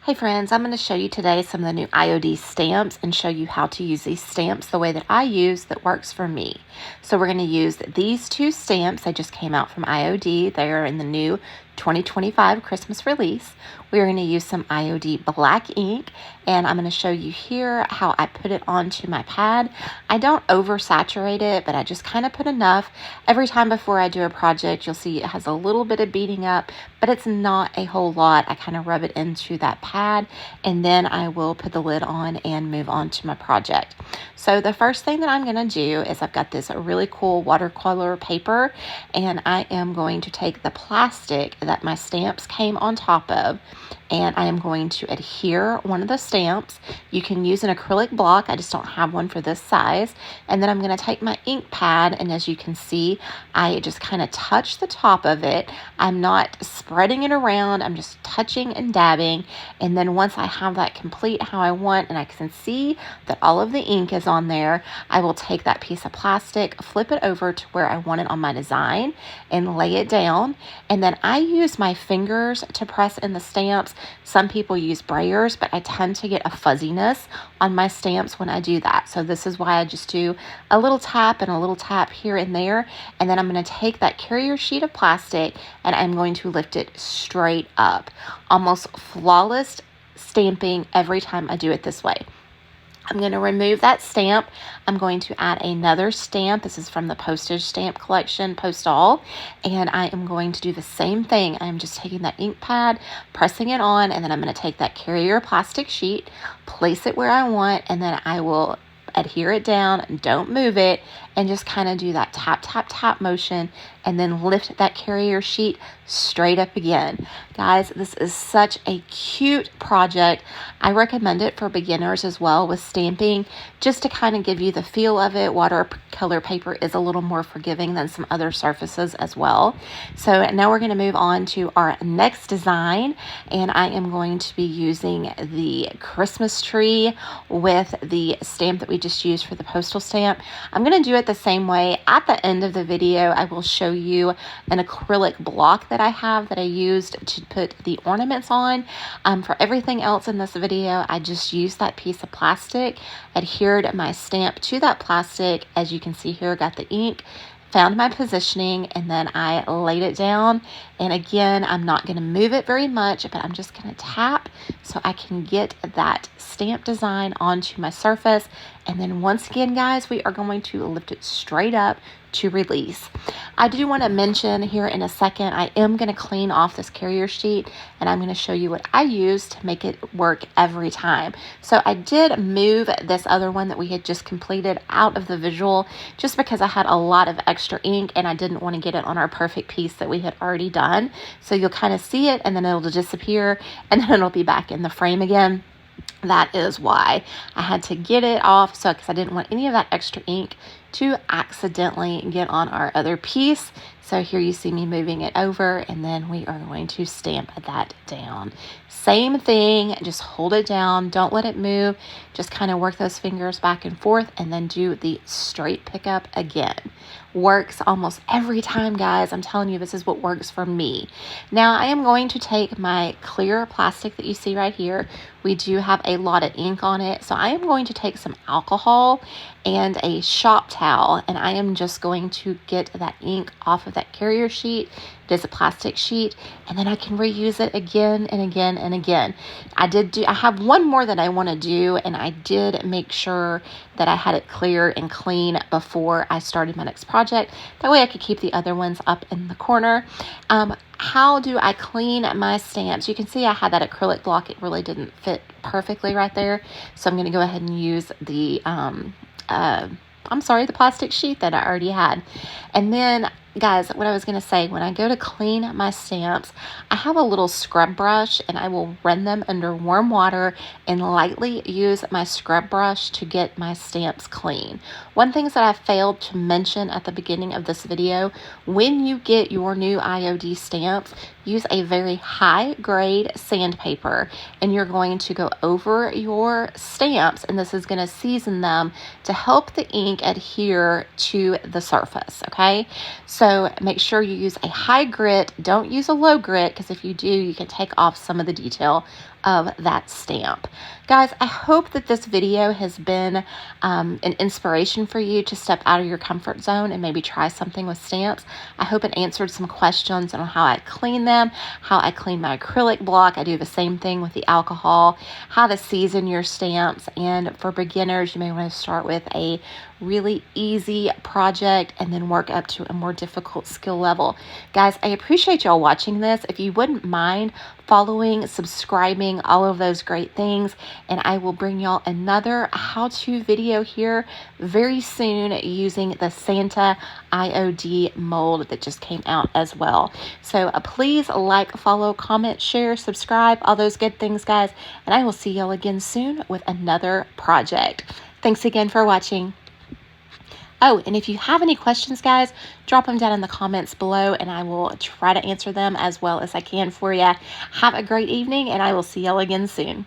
Hey friends, I'm going to show you today some of the new IOD stamps and show you how to use these stamps the way that I use that works for me. So we're going to use these two stamps. They just came out from IOD. They are in the new 2025 Christmas release. We're going to use some IOD black ink, and I'm going to show you here how I put it onto my pad. I don't oversaturate it, but I just kind of put enough. Every time before I do a project, you'll see it has a little bit of beading up, but it's not a whole lot. I kind of rub it into that pad, and then I will put the lid on and move on to my project. So the first thing that I'm going to do is I've got this really cool watercolor paper, and I am going to take the plastic that my stamps came on top of, and I am going to adhere one of the stamps. You can use an acrylic block. I just don't have one for this size. And then I'm going to take my ink pad, and as you can see, I just kind of touch the top of it. I'm not spreading it around. I'm just touching and dabbing. And then once I have that complete how I want, and I can see that all of the ink is on there, I will take that piece of plastic, flip it over to where I want it on my design, and lay it down. And then I use my fingers to press in the stamps. Some people use brayers, but I tend to get a fuzziness on my stamps when I do that. So this is why I just do a little tap and a little tap here and there. And then I'm going to take that carrier sheet of plastic and I'm going to lift it straight up. Almost flawless stamping every time I do it this way. I'm going to remove that stamp. I'm going to add another stamp. This is from the postage stamp collection, Post All. And I am going to do the same thing. I'm just taking that ink pad, pressing it on, and then I'm going to take that carrier plastic sheet, place it where I want, and then I will adhere it down, don't move it, and just kind of do that tap, tap, tap motion, and then lift that carrier sheet straight up again. Guys, this is such a cute project. I recommend it for beginners as well with stamping, just to kind of give you the feel of it. Watercolor paper is a little more forgiving than some other surfaces as well. So now we're going to move on to our next design, and I am going to be using the Christmas tree with the stamp that we just used for the postal stamp. I'm going to do it the same way. At the end of the video, I will show you an acrylic block that I have that I used to put the ornaments on. For everything else in this video, I just used that piece of plastic, adhered my stamp to that plastic. As you can see here, got the ink, found my positioning, and then I laid it down. And again, I'm not going to move it very much, but I'm just going to tap so I can get that stamp design onto my surface. And then once again, guys, we are going to lift it straight up to release. I do want to mention here in a second, I am going to clean off this carrier sheet, and I'm going to show you what I use to make it work every time. So I did move this other one that we had just completed out of the visual just because I had a lot of extra ink and I didn't want to get it on our perfect piece that we had already done. So you'll kind of see it and then it'll disappear and then it'll be back in the frame again. That is why I had to get it off, so because I didn't want any of that extra ink to accidentally get on our other piece. So here you see me moving it over, and then we are going to stamp that down. Same thing, just hold it down, don't let it move, just kind of work those fingers back and forth, and then do the straight pickup again. Works almost every time, guys. I'm telling you, this is what works for me. Now I am going to take my clear plastic that you see right here. We do have a lot of ink on it, so I am going to take some alcohol and a shop towel, and I am just going to get that ink off of that carrier sheet. It is a plastic sheet, and then I can reuse it again and again and again. I have one more that I want to do, and I did make sure that I had it clear and clean before I started my next project. That way I could keep the other ones up in the corner. How do I clean my stamps? You can see I had that acrylic block. It really didn't fit perfectly right there. So I'm going to go ahead and use the, the plastic sheet that I already had. And then, guys, what I was going to say, when I go to clean my stamps, I have a little scrub brush, and I will run them under warm water and lightly use my scrub brush to get my stamps clean. One thing that I failed to mention at the beginning of this video, when you get your new IOD stamps, use a very high grade sandpaper, and you're going to go over your stamps, and this is going to season them to help the ink adhere to the surface. Okay, so make sure you use a high grit. Don't use a low grit, because if you do, you can take off some of the detail of that stamp. Guys, I hope that this video has been an inspiration for you to step out of your comfort zone and maybe try something with stamps. I hope it answered some questions on how I clean them, how I clean my acrylic block. I do the same thing with the alcohol, how to season your stamps. And for beginners, you may want to start with a really easy project and then work up to a more difficult skill level. Guys, I appreciate y'all watching this. If you wouldn't mind following, subscribing, all of those great things, and I will bring y'all another how-to video here very soon using the Santa IOD mold that just came out as well. So please like, follow, comment, share, subscribe, all those good things, guys, and I will see y'all again soon with another project. Thanks again for watching. Oh, and if you have any questions, guys, drop them down in the comments below, and I will try to answer them as well as I can for you. Have a great evening, and I will see y'all again soon.